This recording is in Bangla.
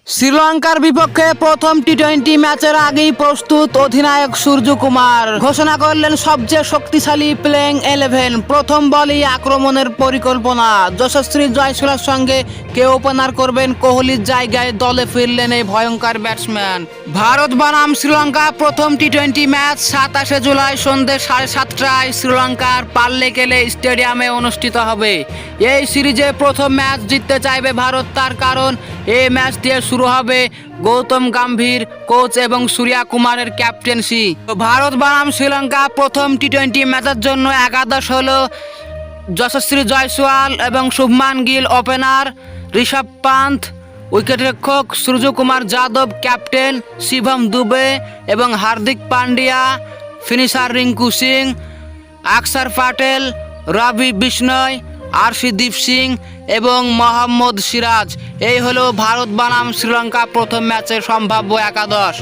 শ্রীলঙ্কার বিপক্ষে প্রথম টি-20 ম্যাচের আগেই প্রস্তুত অধিনায়ক সূর্যকুমার ঘোষণা করলেন সবচেয়ে শক্তিশালী প্লেইং 11। প্রথম বলেই আক্রমণের পরিকল্পনা। যশস্বী জয়সওয়ালের সঙ্গে কে ওপেনার করবেন কোহলির জায়গায় দলে ফিরলেন এই ভয়ঙ্কর ব্যাটসম্যান। ভারত বনাম শ্রীলঙ্কা প্রথম টি-20 ম্যাচ 27 জুলাই সন্ধ্যে 7:30টায় শ্রীলঙ্কার পাল্লেকেলে স্টেডিয়ামে অনুষ্ঠিত হবে। এই সিরিজে প্রথম ম্যাচ জিততে চাইবে ভারত, তার কারণ এই ম্যাচ দিয়ে শুরু হবে গৌতম গম্ভীর কোচ এবং সূর্যা কুমারের ক্যাপ্টেন্সি। ভারত বনাম শ্রীলঙ্কা প্রথম টি-20 ম্যাচের জন্য একাদশ হলো যশস্বী জয়সওয়াল এবং শুভমান গিল ওপেনার, ঋষভ পান্থ উইকেটরক্ষক, সূর্যকুমার যাদব ক্যাপ্টেন, শিবম দুবে এবং হার্দিক পান্ডিয়া ফিনিশার, রিঙ্কু সিং, অক্ষর প্যাটেল, রবি বিষ্ণয়, আরশদীপ সিং এবং মোহাম্মদ সিরাজ। এই হলো ভারত বনাম শ্রীলঙ্কা প্রথম ম্যাচের সম্ভাব্য একাদশ।